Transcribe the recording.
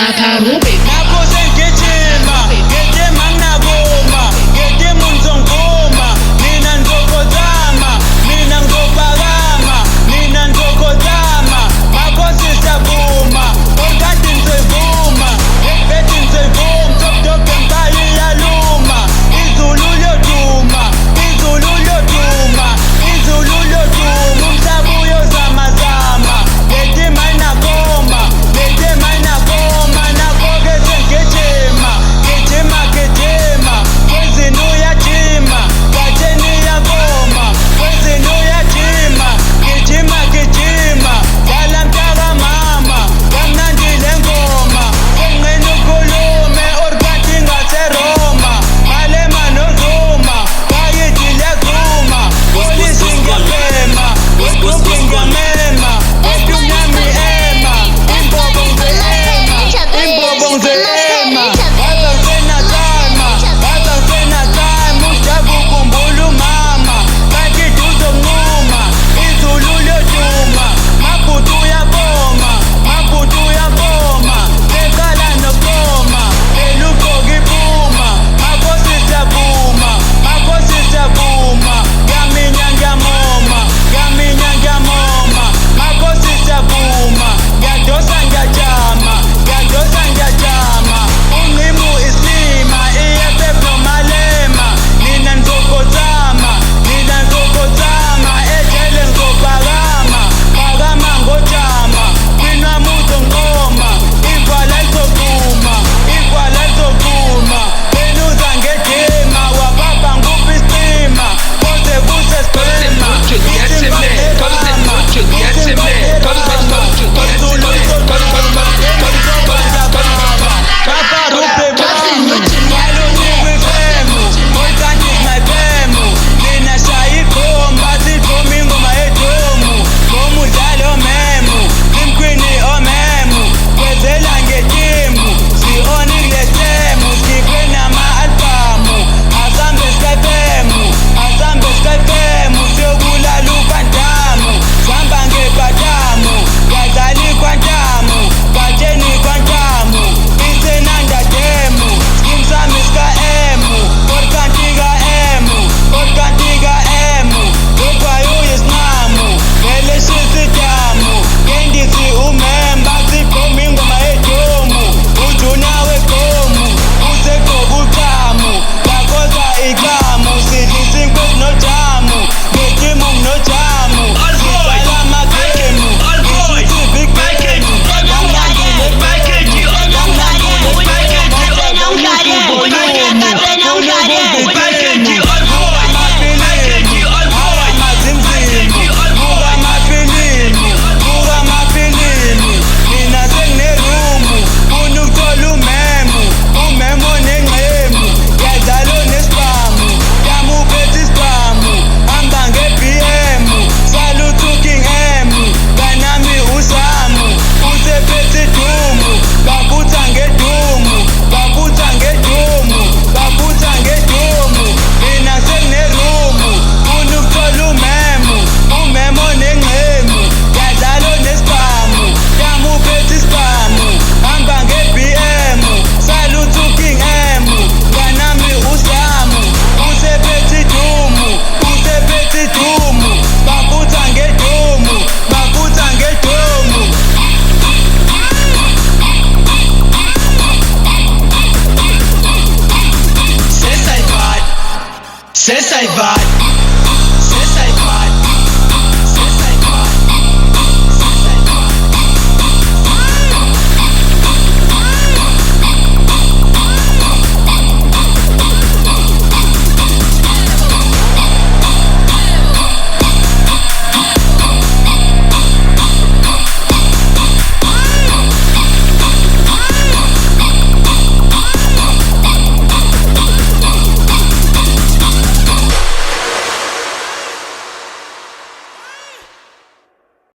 Papa Rubik. Nakho sengigijima, ngigijima nginakuma, ngigijima ngizongoma, mina ngizokhothama, mina ngizophakama, mina ngizokhothama, makhosi siyavuma, okade nizoyivuma, ekubedi nizoyivuma, top empire iyaluma, izulu liyoduma, izulu liyoduma, izulu liyoduma, umhlaba uyozamazama, ngigijima nginakoma, ngigijima nginakoma, nakho-ke sengigijima, gijima gijima, kwezini uyajima, katheni iyakoma, kwezini uyajima, gijima gijima, dlala mntakamama, kamnandi le ngoma, senginqena ukhulume or kanti ngaseRoma, malema nozuma, bayithi liyazuma, polisi ngiyabhema, weGroup ngiyamema, weBunyami ema, imbobo ngizoyema, imbobo ngizoyema, waza ngisenatime, waza ngisenatime, ujabu ukhumbula umama, kanti uzonquma, izulu liyoduma, mabhuti uyaboma, mabhuti uyaboma, seqala nokoma, phela ugqoka iphuma, makhosi siyavuma, makhosi siyavuma, ngiyaminya ngiyamoma, ngiyaminya ngiyamoma, makhosi siyavuma, ngiyadosa ngiyajama, ngiyadosa ngiyajama, unqimu islima, i-EFF nomalema, nina nizokhothama, nina nizokhothama, ejele ngizophakama, phakama ngojama, kwinwami uzonqoma, igwala lizophuma, igwala lizophuma, benuza ngedima, wababa nguphi isicima, koze kuse sibhema, isimba nerama, isimba nerama, izulu lizoduma, engizokwenza Papa Rubik mama, ngalonikwa ifemu, okanti singayifemu, nina shaya ikhomba, sithoma ingoma yedomu, ngoma udlale omemu, imkhwini omemu, kwezela ngetimu, si-oni kule temu, sikhiphe nama-albamu, asambe sikayifemu, asambe sikayifemu, siyobulala uKwantamu, sihamba ngebhatamu, ngiyadlala iKwantamu, katheni iKwantamu, isenanda demu, skim sami sika-emu, kodwa ka-emu, kodwa ka-emu, lokwayo yisinamu, vele shisidamu, ngendithi umemba, siphuma ingoma yedomu, ujuna wegomu, usegqoka uchamu, lakhoza ikamu, sidlisa inkwe sinojamu, ngejimo nginojamu, sidlala amagemu, ngisithi big game, kamnandi le game, kamnandi le mina senginerumu, funa ukuthola umemu, umemu onenqemu, ngiyadlala onesibhamu, yami uphethe isibhamu, hamba nge-BM, salute uKing M, kanami uSamu, usephethe idumu, baphutha ngedumu, baphutha ngedumu, baphutha ngedumu, mina senginerumu, funa ukuthola umemu, umemu onenqemu, ngiyadlala onesibhamu, yami uphethe isibhamu, hamba nge-BM, salute uKing M, kanami uSamu, usephethe idumu, usephethe idumu, baphutha ngedumu, baphutha ngedumu. Sesayibhad